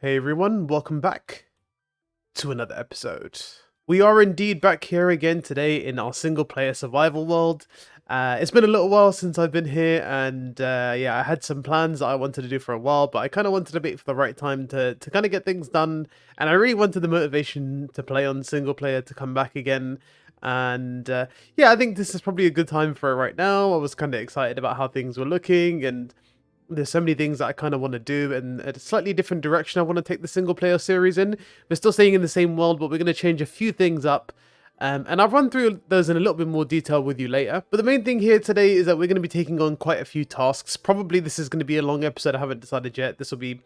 Hey everyone, welcome back to another episode. We are indeed back here again today in our single player survival world. It's been a little while since I've been here, and yeah, I had some plans that I wanted to do for a while, but I kind of wanted to wait for the right time to kind of get things done, and I really wanted the motivation to play on single player to come back again. And yeah, I think this is probably a good time for it right now. I was kind of excited about how things were looking, and there's so many things that I kind of want to do, and a slightly different direction I want to take the single player series in. We're still staying in the same world, but we're going to change a few things up. And I'll run through those in a little bit more detail with you later. But the main thing here today is that we're going to be taking on quite a few tasks. Probably this is going to be a long episode. I haven't decided yet. This will be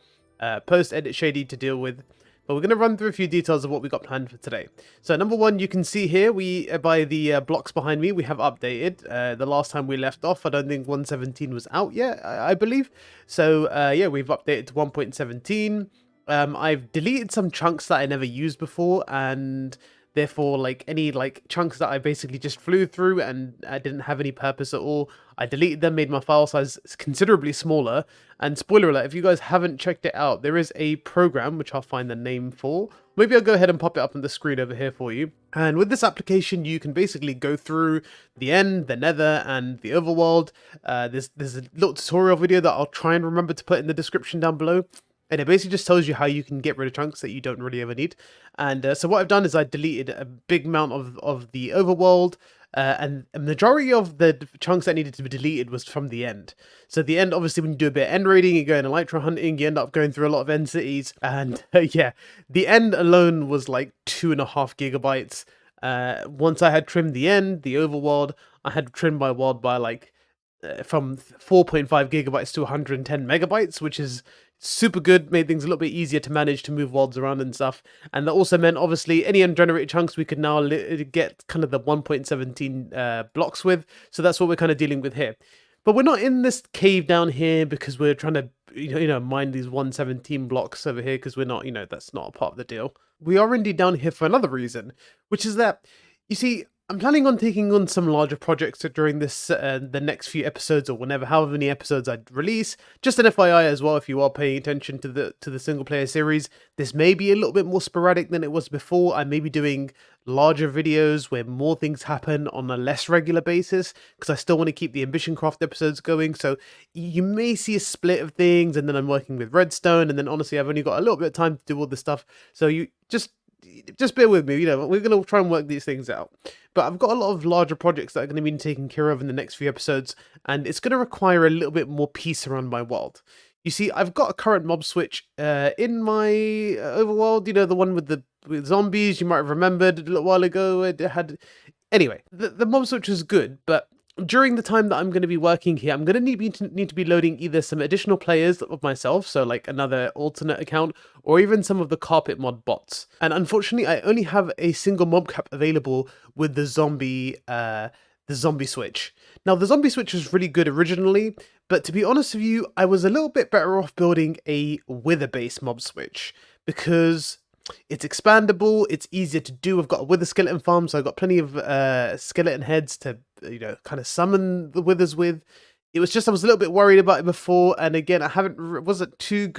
post-edit Shady to deal with. But we're going to run through a few details of what we got planned for today. So number one, you can see here, by the blocks behind me, we have updated. The last time we left off, I don't think 1.17 was out yet, I believe. So yeah, we've updated to 1.17. I've deleted some chunks that I never used before, and therefore, like, any chunks that I basically just flew through and I didn't have any purpose at all, I deleted them, made my file size considerably smaller. And spoiler alert, if you guys haven't checked it out, there is a program which I'll find the name for. Maybe I'll go ahead and pop it up on the screen over here for you. And with this application, you can basically go through the end, the nether, and the overworld. There's a little tutorial video that I'll try and remember to put in the description down below. And it basically just tells you how you can get rid of chunks that you don't really ever need. And so what I've done is I deleted a big amount of the overworld, and a majority of the chunks that needed to be deleted was from the end. So the end, obviously, when you do a bit of end raiding, you go into elytra hunting, you end up going through a lot of end cities. And yeah, the end alone was like 2.5 gigabytes. Once I had trimmed the end, the overworld, I had trimmed my world by like from 4.5 gigabytes to 110 megabytes, which is super good, made things a little bit easier to manage, to move worlds around and stuff. And that also meant, obviously, any ungenerated chunks we could now get kind of the 1.17 blocks with. So that's what we're kind of dealing with here. But we're not in this cave down here because we're trying to, mine these 117 blocks over here, because we're not, that's not a part of the deal. We are indeed down here for another reason, which is that, you see, I'm planning on taking on some larger projects during this, the next few episodes, or however many episodes I release. Just an FYI as well, if you are paying attention to the single player series, this may be a little bit more sporadic than it was before. I may be doing larger videos where more things happen on a less regular basis, because I still want to keep the Ambition Craft episodes going. So you may see a split of things, and then I'm working with Redstone, and then honestly, I've only got a little bit of time to do all this stuff. So you just bear with me, we're going to try and work these things out. But I've got a lot of larger projects that are going to be taken care of in the next few episodes, and it's going to require a little bit more peace around my world. You see, I've got a current mob switch in my overworld, the one with zombies. You might have remembered a little while ago. It had... Anyway, the mob switch is good, but during the time that I'm going to be working here, I'm going to need to be loading either some additional players of myself, so like another alternate account, or even some of the carpet mod bots. And unfortunately, I only have a single mob cap available with the zombie switch. Now, the zombie switch was really good originally, but to be honest with you, I was a little bit better off building a wither-based mob switch, because it's expandable, it's easier to do. I've got a wither skeleton farm, so I've got plenty of skeleton heads to, kind of summon the withers with. It was just, I was a little bit worried about it before, and again, wasn't too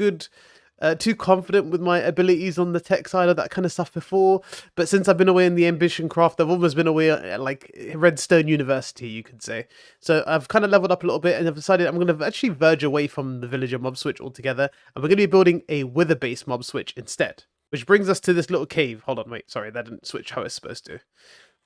confident with my abilities on the tech side of that kind of stuff before. But since I've been away in the Ambition Craft, I've almost been away at like Redstone University, you could say. So I've kind of leveled up a little bit, and I've decided I'm going to actually verge away from the villager mob switch altogether, and we're going to be building a wither-based mob switch instead. Which brings us to this little cave. Hold on, wait, sorry, that didn't switch how it's supposed to.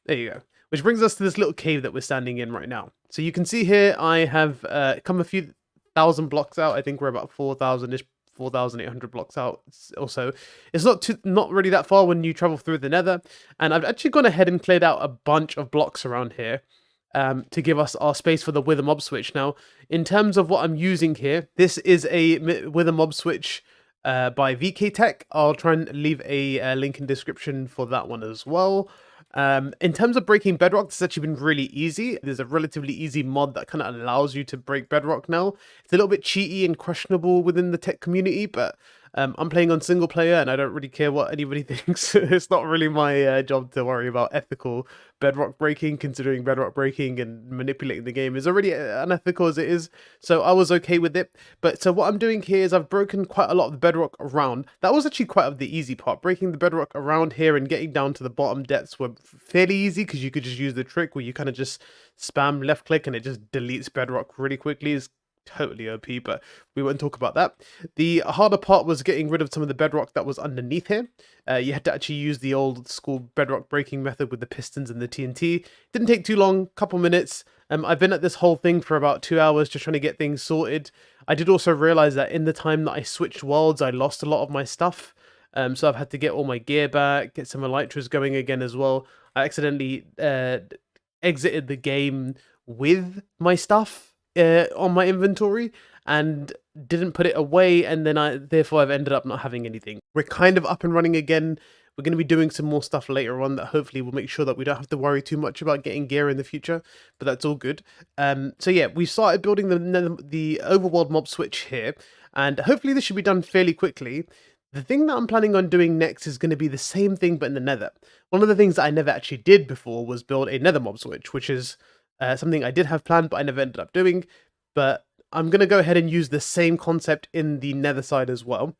There you go. Which brings us to this little cave that we're standing in right now. So you can see here, I have come a few thousand blocks out. I think we're about 4,000-ish, 4,800 blocks out or so. It's not really that far when you travel through the nether. And I've actually gone ahead and cleared out a bunch of blocks around here to give us our space for the wither mob switch. Now, in terms of what I'm using here, this is a wither mob switch by VK Tech. I'll try and leave a link in description for that one as well. In terms of breaking Bedrock, this has actually been really easy. There's a relatively easy mod that kind of allows you to break Bedrock now. It's a little bit cheaty and questionable within the tech community, but I'm playing on single player and I don't really care what anybody thinks. It's not really my job to worry about ethical bedrock breaking, considering bedrock breaking and manipulating the game is already unethical as it is. So I was okay with it. But so what I'm doing here is I've broken quite a lot of the bedrock around. That was actually quite of the easy part. Breaking the bedrock around here and getting down to the bottom depths were fairly easy because you could just use the trick where you kind of just spam left click and it just deletes bedrock really quickly. It's totally OP, but we won't talk about that. The harder part was getting rid of some of the bedrock that was underneath here. You had to actually use the old school bedrock breaking method with the pistons and the TNT. Didn't take too long, couple minutes. I've been at this whole thing for about 2 hours just trying to get things sorted. I did also realize that in the time that I switched worlds, I lost a lot of my stuff. So I've had to get all my gear back, get some elytras going again as well. I accidentally exited the game with my stuff on my inventory and didn't put it away, and then therefore I've ended up not having anything. We're kind of up and running again. We're going to be doing some more stuff later on that hopefully will make sure that we don't have to worry too much about getting gear in the future, but that's all good. So yeah, we started building the overworld mob switch here, and hopefully this should be done fairly quickly. The thing that I'm planning on doing next is going to be the same thing but in the nether. One of the things that I never actually did before was build a nether mob switch, which is something I did have planned but I never ended up doing. But I'm going to go ahead and use the same concept in the nether side as well.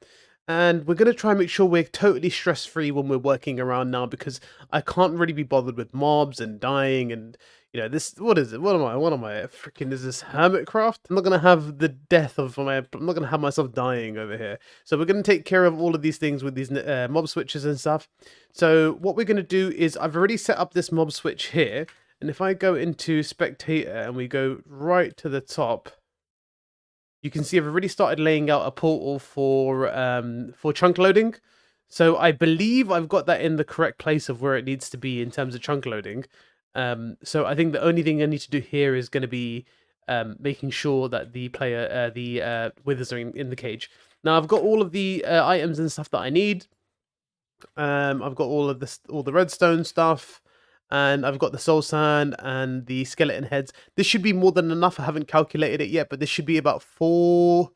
And we're going to try and make sure we're totally stress-free when we're working around now, because I can't really be bothered with mobs and dying and, you know, this, what is it? What am I? Freaking, is this Hermitcraft? I'm not going to have the death of I'm not going to have myself dying over here. So we're going to take care of all of these things with these mob switches and stuff. So what we're going to do is I've already set up this mob switch here. And if I go into spectator and we go right to the top, you can see I've already started laying out a portal for chunk loading. So I believe I've got that in the correct place of where it needs to be in terms of chunk loading. So I think the only thing I need to do here is going to be making sure that the player, the withers are in the cage. Now I've got all of the items and stuff that I need. I've got all the redstone stuff. And I've got the soul sand and the skeleton heads. This should be more than enough. I haven't calculated it yet, but this should be about 4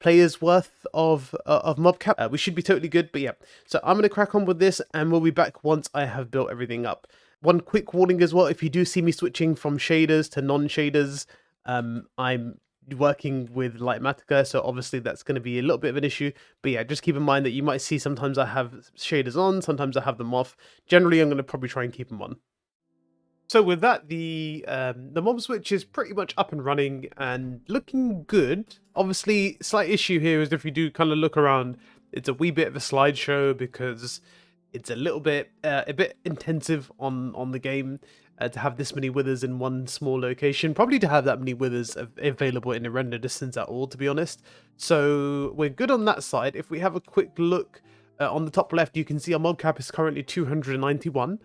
players worth of mob cap. We should be totally good, but yeah. So I'm going to crack on with this and we'll be back once I have built everything up. One quick warning as well, if you do see me switching from shaders to non-shaders, I'm working with Lightmatica, so obviously that's going to be a little bit of an issue. But yeah, just keep in mind that you might see sometimes I have shaders on, sometimes I have them off. Generally, I'm going to probably try and keep them on. So with that, the mob switch is pretty much up and running and looking good. Obviously, slight issue here is if you do kind of look around, it's a wee bit of a slideshow because it's a little bit a bit intensive on the game to have this many withers in one small location. Probably to have that many withers available in a render distance at all, to be honest. So we're good on that side. If we have a quick look on the top left, you can see our mob cap is currently 291,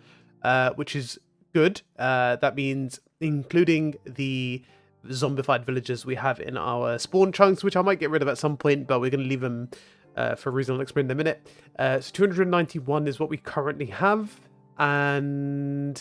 which is good. That means including the zombified villagers we have in our spawn chunks, which I might get rid of at some point, but we're going to leave them for a reason I'll explain in a minute. So 291 is what we currently have, and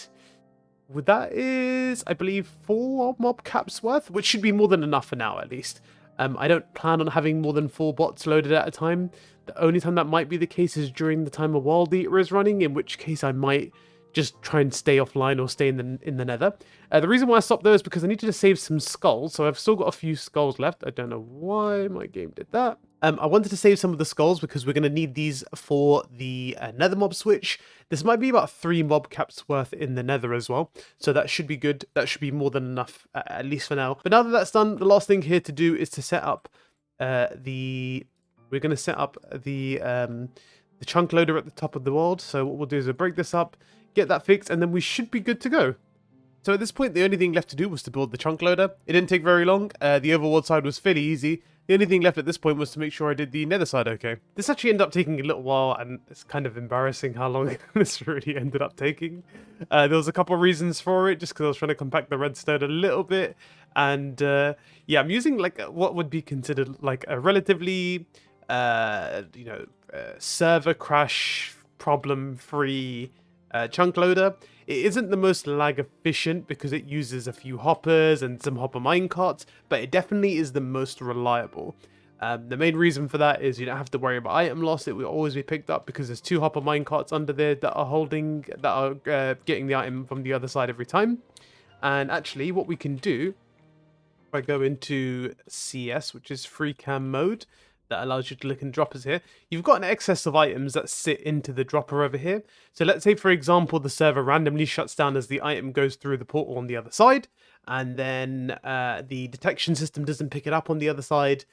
with that is, I believe, 4 mob caps worth, which should be more than enough for now at least. I don't plan on having more than 4 bots loaded at a time. The only time that might be the case is during the time a World Eater is running, in which case I might just try and stay offline or stay in the nether. The reason why I stopped though is because I needed to save some skulls, so I've still got a few skulls left. I don't know why my game did that. I wanted to save some of the skulls because we're going to need these for the nether mob switch. This might be about 3 mob caps worth in the nether as well, so that should be good. That should be more than enough, at least for now. But now that that's done, the last thing here to do is to set up we're going to set up the chunk loader at the top of the world. So what we'll do is we'll break this up, get that fixed, and then we should be good to go. So at this point, the only thing left to do was to build the chunk loader. It didn't take very long. The overworld side was fairly easy. The only thing left at this point was to make sure I did the nether side okay. This actually ended up taking a little while, and it's kind of embarrassing how long this really ended up taking. There was a couple of reasons for it, just because I was trying to compact the redstone a little bit. And yeah, I'm using like what would be considered like a relatively, server crash problem-free chunk loader. It isn't the most lag efficient because it uses a few hoppers and some hopper minecarts, but it definitely is the most reliable. The main reason for that is you don't have to worry about item loss. It will always be picked up because there's 2 hopper minecarts under there that are getting the item from the other side every time. And actually, what we can do, if I go into CS, which is free cam mode, that allows you to look in droppers here, you've got an excess of items that sit into the dropper over here. So let's say, for example, the server randomly shuts down as the item goes through the portal on the other side, and then the detection system doesn't pick it up on the other side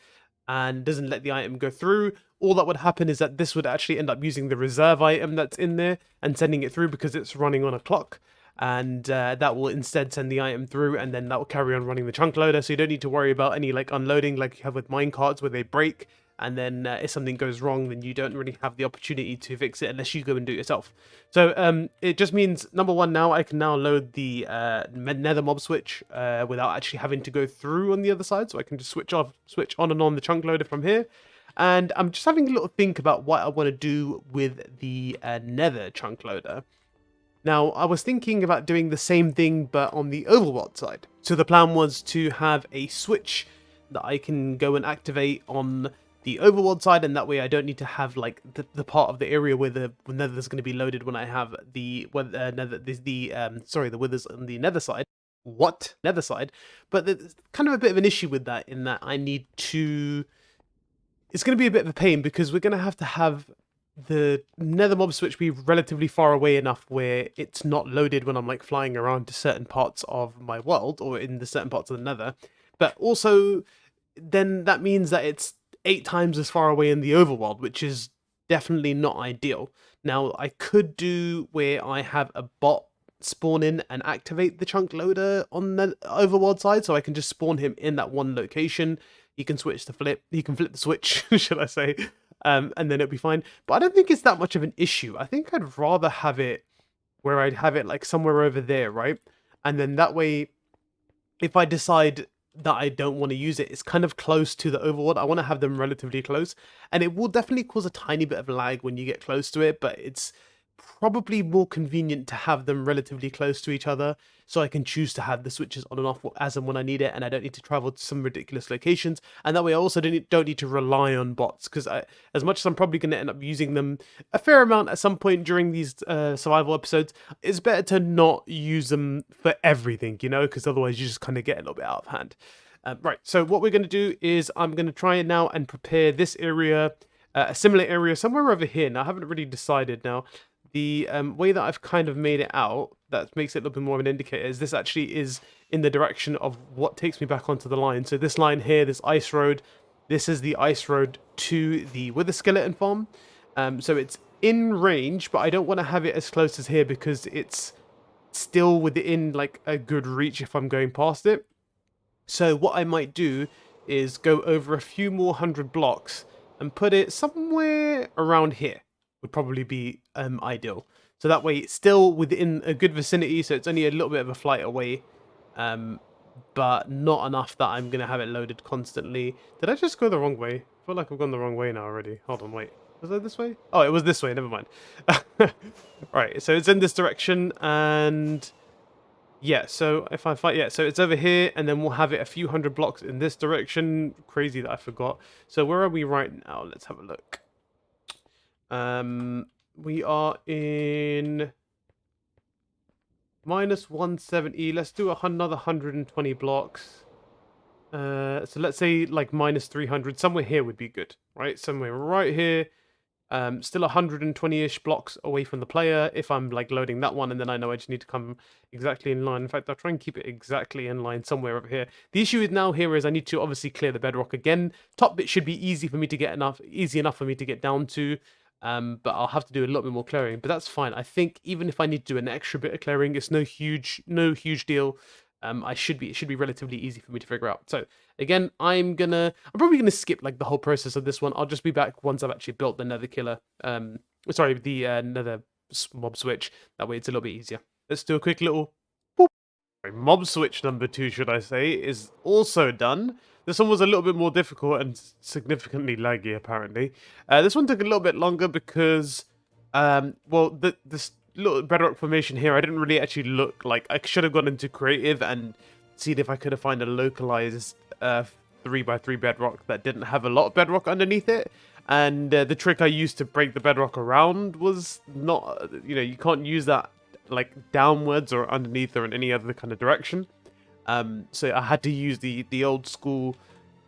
and doesn't let the item go through. All that would happen is that this would actually end up using the reserve item that's in there and sending it through because it's running on a clock. And that will instead send the item through, and then that will carry on running the chunk loader. So you don't need to worry about any like unloading like you have with minecarts where they break. And then if something goes wrong, then you don't really have the opportunity to fix it unless you go and do it yourself. So it just means, number one, now I can now load the nether mob switch without actually having to go through on the other side. So I can just switch on and on the chunk loader from here. And I'm just having a little think about what I want to do with the nether chunk loader. Now, I was thinking about doing the same thing, but on the overworld side. So the plan was to have a switch that I can go and activate on the overworld side, and that way I don't need to have like the part of the area where the nether's going to be loaded when I have the the withers on the nether side. What? Nether side? But there's kind of a bit of an issue with that, in that I need to... It's going to be a bit of a pain because we're going to have the nether mob switch be relatively far away enough where it's not loaded when I'm like flying around to certain parts of my world or in the certain parts of the nether. But also then that means that it's 8 times as far away in the overworld, which is definitely not ideal. Now, I could do where I have a bot spawn in and activate the chunk loader on the overworld side, so I can just spawn him in that one location. He can flip the switch, should I say, and then it'll be fine. But I don't think it's that much of an issue. I think I'd rather have it where I'd have it like somewhere over there, right? And then that way, if I decide that I don't want to use it, it's kind of close to the overworld. I want to have them relatively close, and it will definitely cause a tiny bit of lag when you get close to it, but it's probably more convenient to have them relatively close to each other, so I can choose to have the switches on and off as and when I need it, and I don't need to travel to some ridiculous locations. And that way I also don't need to rely on bots, because as much as I'm probably going to end up using them a fair amount at some point during these survival episodes, it's better to not use them for everything, you know, because otherwise you just kind of get a little bit out of hand. Right, so what we're going to do is I'm going to try it now and prepare this area, a similar area somewhere over here. Now, I haven't really decided now. The way that I've kind of made it out, that makes it a little bit more of an indicator, is this actually is in the direction of what takes me back onto the line. So this line here, this ice road, this is the ice road to the Wither Skeleton farm. So it's in range, but I don't want to have it as close as here because it's still within like a good reach if I'm going past it. So what I might do is go over a few more 100 blocks and put it somewhere around here. Would probably be ideal. So that way it's still within a good vicinity, so it's only a little bit of a flight away, but not enough that I'm going to have it loaded constantly. Did I just go the wrong way? I feel like I've gone the wrong way now already. Hold on, wait. Was it this way? Oh, it was this way, never mind. Right, so it's in this direction, and yeah, so if I fight, yeah, so it's over here, and then we'll have it a few 100 blocks in this direction. Crazy that I forgot. So where are we right now? Let's have a look. We are in minus 170. Let's do another 120 blocks. So let's say like minus 300. Somewhere here would be good, right? Somewhere right here. Still 120-ish blocks away from the player if I'm like loading that one, and then I know I just need to come exactly in line. In fact, I'll try and keep it exactly in line somewhere over here. The issue is now here is I need to obviously clear the bedrock again. Top bit should be easy enough for me to get down to. But I'll have to do a little bit more clearing, but that's fine. I think even if I need to do an extra bit of clearing, it's no huge deal. It should be relatively easy for me to figure out. So again, I'm probably gonna skip like the whole process of this one. I'll just be back once I've actually built the nether killer. Sorry, the nether mob switch. That way it's a little bit easier. Let's do a quick little boop. Mob switch number 2, should I say, is also done. This one was a little bit more difficult and significantly laggy, apparently. This one took a little bit longer because, well, this little bedrock formation here, I didn't really actually look like... I should have gone into creative and seen if I could have found a localized 3x3 bedrock that didn't have a lot of bedrock underneath it. And the trick I used to break the bedrock around was not, you can't use that like downwards or underneath or in any other kind of direction. So I had to use the old school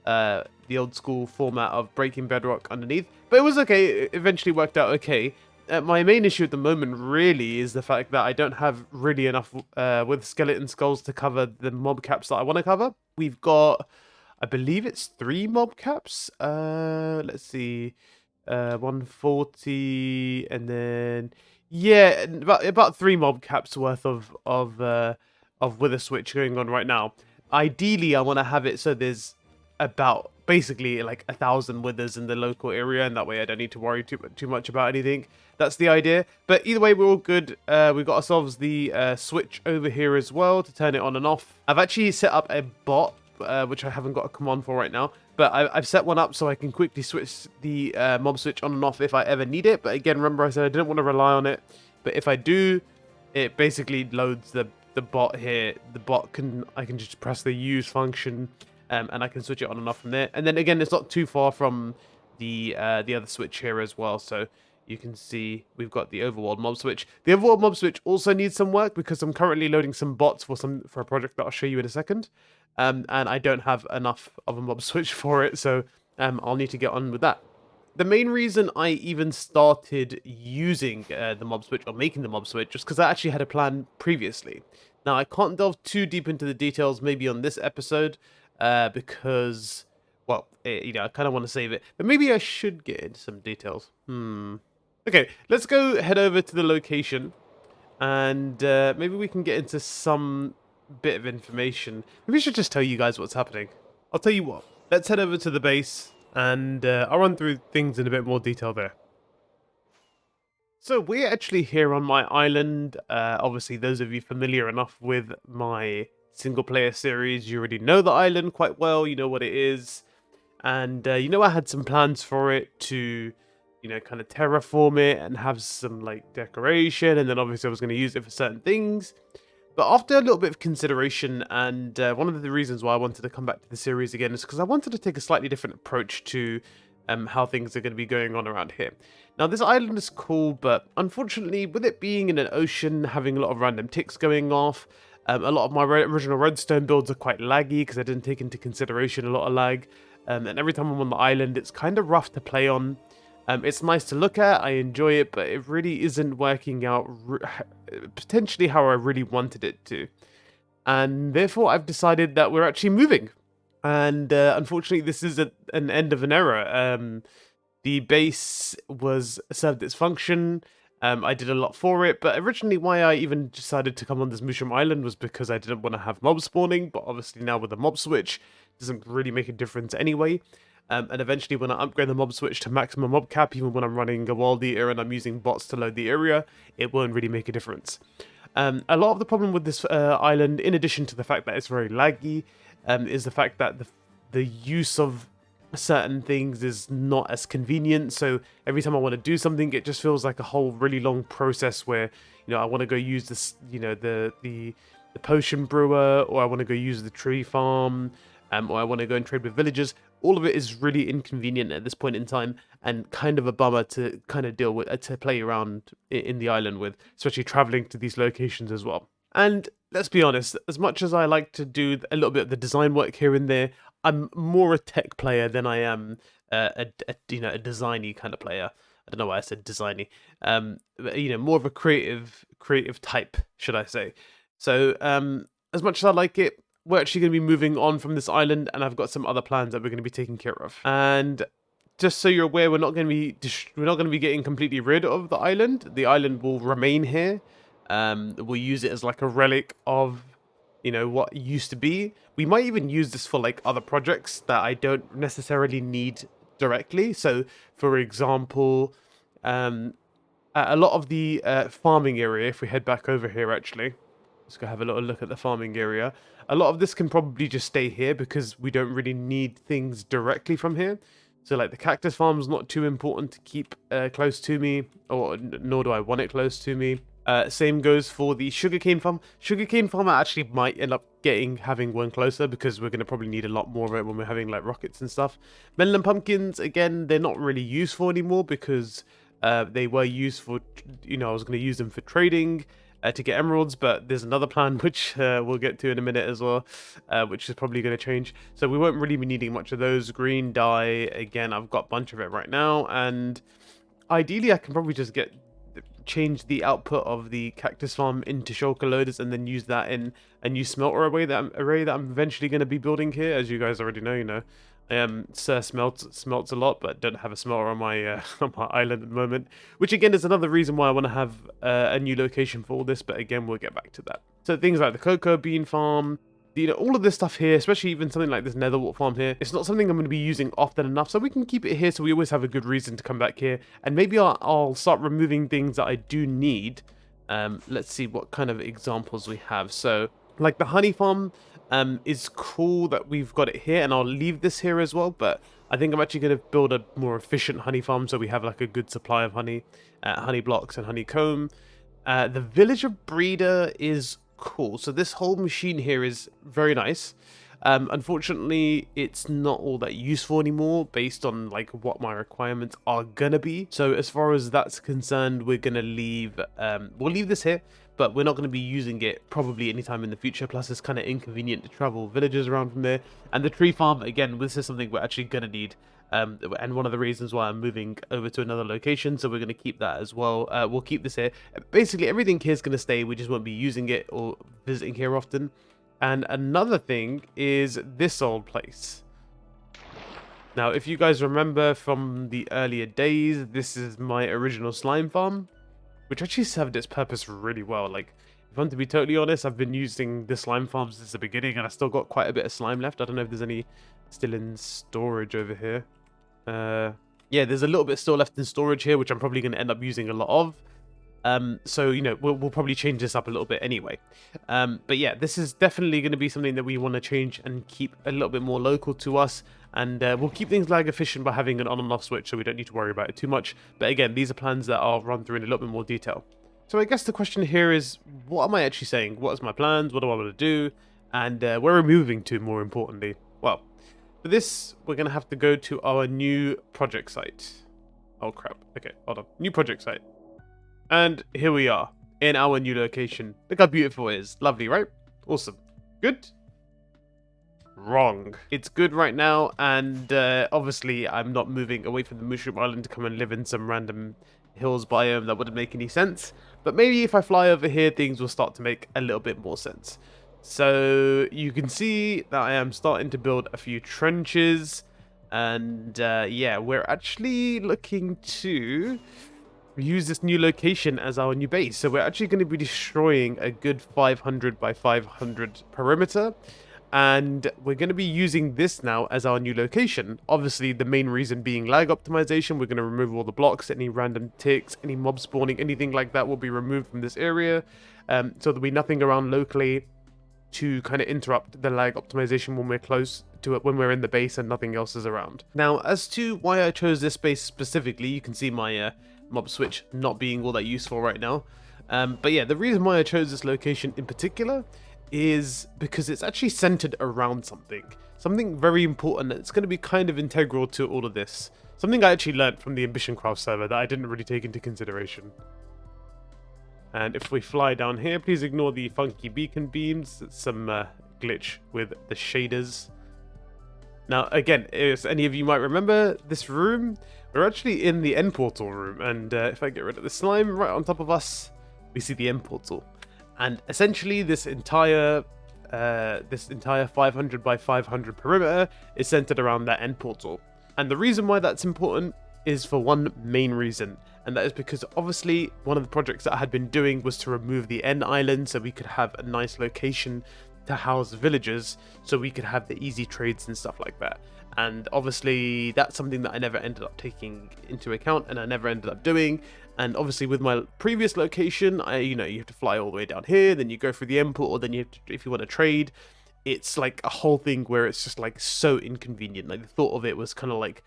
format of breaking bedrock underneath. But it was okay. It eventually worked out okay. My main issue at the moment really is the fact that I don't have really enough with skeleton skulls to cover the mob caps that I want to cover. We've got, I believe it's 3 mob caps. Let's see, 140, and then yeah, about 3 mob caps worth of wither switch going on right now. Ideally, I want to have it so there's about basically like 1,000 withers in the local area, and that way I don't need to worry too much about anything. That's the idea. But either way, we're all good. We got ourselves the switch over here as well to turn it on and off. I've actually set up a bot, which I haven't got a command for right now, but I've set one up so I can quickly switch the mob switch on and off if I ever need it. But again, remember I said I didn't want to rely on it, but if I do, it basically loads the bot here. The bot I can just press the use function, and I can switch it on and off from there. And then again, it's not too far from the other switch here as well, so you can see we've got the overworld mob switch. The overworld mob switch also needs some work because I'm currently loading some bots for a project that I'll show you in a second, and I don't have enough of a mob switch for it, so I'll need to get on with that. The main reason I even started using the mob switch, or making the mob switch, was because I actually had a plan previously. Now, I can't delve too deep into the details maybe on this episode, because, well, I kind of want to save it. But maybe I should get into some details. Okay, let's go head over to the location, and maybe we can get into some bit of information. Maybe I should just tell you guys what's happening. I'll tell you what. Let's head over to the base, and I'll run through things in a bit more detail there. So we're actually here on my island. Obviously, those of you familiar enough with my single player series, you already know the island quite well. You know what it is. And, I had some plans for it to, kind of terraform it and have some, like, decoration. And then, obviously, I was going to use it for certain things. But after a little bit of consideration, and one of the reasons why I wanted to come back to the series again is because I wanted to take a slightly different approach to how things are going to be going on around here. Now, this island is cool, but unfortunately, with it being in an ocean, having a lot of random ticks going off, a lot of my original redstone builds are quite laggy because I didn't take into consideration a lot of lag. And every time I'm on the island, it's kind of rough to play on. It's nice to look at, I enjoy it, but it really isn't working out potentially how I really wanted it to. And therefore, I've decided that we're actually moving. And unfortunately, this is an end of an era. The base was served its function. I did a lot for it, but originally why I even decided to come on this Mushroom Island was because I didn't want to have mob spawning, but obviously now with the mob switch, it doesn't really make a difference anyway. And eventually when I upgrade the mob switch to maximum mob cap, even when I'm running a world eater and I'm using bots to load the area, it won't really make a difference. A lot of the problem with this island, in addition to the fact that it's very laggy, is the fact that the use of certain things is not as convenient. So every time I want to do something, it just feels like a whole really long process where, I want to go use this, the potion brewer, or I want to go use the tree farm, or I want to go and trade with villagers. All of it is really inconvenient at this point in time, and kind of a bummer to kind of deal with, to play around in the island with, especially traveling to these locations as well. And let's be honest, as much as I like to do a little bit of the design work here and there, I'm more a tech player than I am a designy kind of player. I don't know why I said designy. But, more of a creative type, should I say. So as much as I like it, we're actually going to be moving on from this island, and I've got some other plans that we're going to be taking care of. And just so you're aware, we're not going to be getting completely rid of the island. The island will remain here. We'll use it as like a relic of, what used to be. We might even use this for like other projects that I don't necessarily need directly. So, for example, a lot of the farming area, if we head back over here, actually, let's go have a little look at the farming area. A lot of this can probably just stay here because we don't really need things directly from here. So, like, the cactus farm is not too important to keep close to me, or nor do I want it close to me. Same goes for the sugarcane farm. Sugarcane farm I actually might end up having one closer, because we're going to probably need a lot more of it when we're having like rockets and stuff. Melon and pumpkins, again, they're not really useful anymore because they were used for, I was going to use them for trading to get emeralds, but there's another plan which we'll get to in a minute as well, which is probably going to change. So we won't really be needing much of those. Green dye, again, I've got a bunch of it right now, and ideally I can probably just change the output of the cactus farm into shulker loaders and then use that in a new smelter array that I'm eventually going to be building here. As you guys already know, Sir smelts a lot, but don't have a smelter on my on my island at the moment, which again is another reason why I want to have a new location for all this, but again we'll get back to that. So things like the cocoa bean farm, all of this stuff here, especially even something like this netherwort farm here, it's not something I'm going to be using often enough, so we can keep it here so we always have a good reason to come back here. And maybe I'll start removing things that I do need. Let's see what kind of examples we have. So like the honey farm is cool that we've got it here, and I'll leave this here as well, but I think I'm actually going to build a more efficient honey farm so we have like a good supply of honey blocks and honeycomb. The villager breeder is cool. So this whole machine here is very nice. Unfortunately, it's not all that useful anymore based on like what my requirements are gonna be. So as far as that's concerned, we're gonna leave we'll leave this here, but we're not going to be using it probably anytime in the future. Plus it's kind of inconvenient to travel villagers around from there. And the tree farm, again, this is something we're actually gonna need, and one of the reasons why I'm moving over to another location, so we're going to keep that as well. We'll keep this here. Basically everything here is going to stay, we just won't be using it or visiting here often. And another thing is this old place. Now if you guys remember from the earlier days, this is my original slime farm, which actually served its purpose really well. Like, if I'm to be totally honest, I've been using the slime farm since the beginning, and I still got quite a bit of slime left. I don't know if there's any still in storage over here. Yeah, there's a little bit still left in storage here, which I'm probably going to end up using a lot of. So, we'll probably change this up a little bit anyway. But yeah, this is definitely going to be something that we want to change and keep a little bit more local to us. And we'll keep things lag efficient by having an on and off switch, so we don't need to worry about it too much. But again, these are plans that I'll run through in a little bit more detail. So I guess the question here is, what am I actually saying? What is my plans? What do I want to do? And where are we moving to, more importantly? Well, for this, we're going to have to go to our new project site. Oh, crap. Okay, hold on. New project site. And here we are, in our new location. Look how beautiful it is. Lovely, right? Awesome. Good? Wrong. It's good right now, and obviously I'm not moving away from the Mushroom Island to come and live in some random hills biome. That wouldn't make any sense. But maybe if I fly over here, things will start to make a little bit more sense. So you can see that I am starting to build a few trenches, and yeah, we're actually looking to use this new location as our new base. So we're actually going to be destroying a good 500 by 500 perimeter, and we're going to be using this now as our new location. Obviously the main reason being lag optimization. We're going to remove all the blocks, any random ticks, any mob spawning, anything like that will be removed from this area, so there'll be nothing around locally to kind of interrupt the lag optimization when we're close to it, when we're in the base and nothing else is around. Now, as to why I chose this base specifically, you can see my mob switch not being all that useful right now. But yeah, the reason why I chose this location in particular is because it's actually centered around something very important that's going to be kind of integral to all of this. Something I actually learned from the Ambition Craft server that I didn't really take into consideration. And if we fly down here, please ignore the funky beacon beams. It's some glitch with the shaders. Now, again, as any of you might remember, this room, we're actually in the end portal room. And if I get rid of the slime right on top of us, we see the end portal. And essentially, this entire 500 by 500 perimeter is centered around that end portal. And the reason why that's important is for one main reason, and that is because obviously one of the projects that I had been doing was to remove the end island so we could have a nice location to house villagers, so we could have the easy trades and stuff like that. And obviously that's something that I never ended up taking into account, and I never ended up doing. And obviously with my previous location, you have to fly all the way down here, then you go through the import, or then you have to, if you want to trade, it's like a whole thing where it's just like so inconvenient. Like the thought of it was kind of like,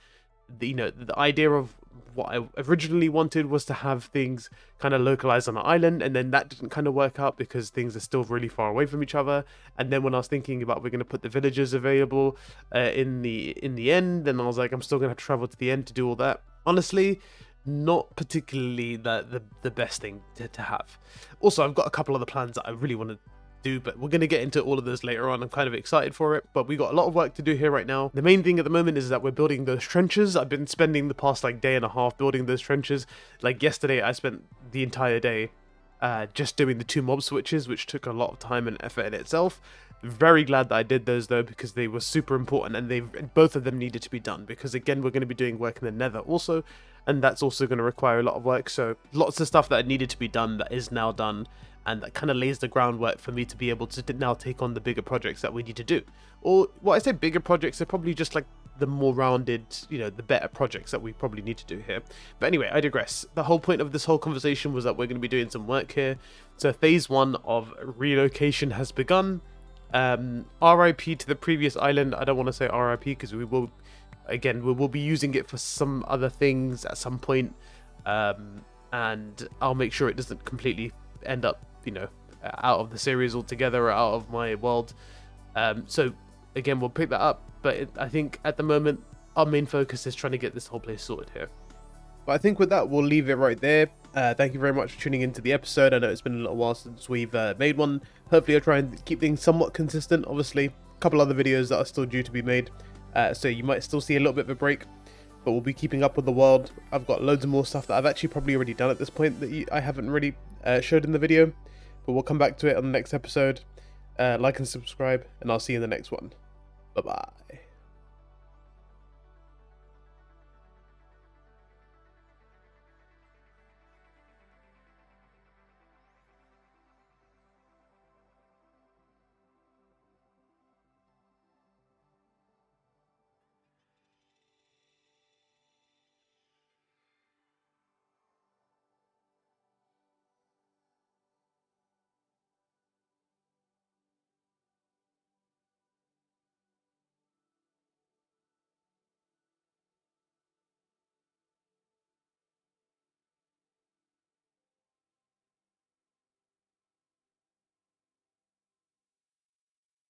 the idea of what I originally wanted was to have things kind of localized on an island, and then that didn't kind of work out because things are still really far away from each other. And then when I was thinking about we're going to put the villagers available in the end, then I was like, I'm still going to have to travel to the end to do all that. Honestly, not particularly the best thing to have. Also, I've got a couple other plans that I really want to do, but we're going to get into all of those later on. I'm kind of excited for it, but we got a lot of work to do here right now. The main thing at the moment is that we're building those trenches. I've been spending the past like day and a half building those trenches. Like yesterday I spent the entire day just doing the 2 mob switches, which took a lot of time and effort in itself. Very glad that I did those though, because they were super important, and both of them needed to be done, because again we're going to be doing work in the nether also, and that's also going to require a lot of work. So lots of stuff that needed to be done that is now done, and that kind of lays the groundwork for me to be able to now take on the bigger projects that we need to do. Or what I say bigger projects, they're probably just like the more rounded, you know, the better projects that we probably need to do here. But anyway, I digress. The whole point of this whole conversation was that we're going to be doing some work here. So phase 1 of relocation has begun. RIP to the previous island. I don't want to say RIP because we will be using it for some other things at some point, and I'll make sure it doesn't completely end up, you know, out of the series altogether or out of my world. So again, we'll pick that up, but I think at the moment our main focus is trying to get this whole place sorted here. But I think with that, we'll leave it right there. Thank you very much for tuning into the episode. I know it's been a little while since we've made one. Hopefully I'll try and keep things somewhat consistent. Obviously, a couple other videos that are still due to be made, so you might still see a little bit of a break, but we'll be keeping up with the world. I've got loads of more stuff that I've actually probably already done at this point that I haven't really showed in the video, but we'll come back to it on the next episode. Like and subscribe, and I'll see you in the next one. Bye bye.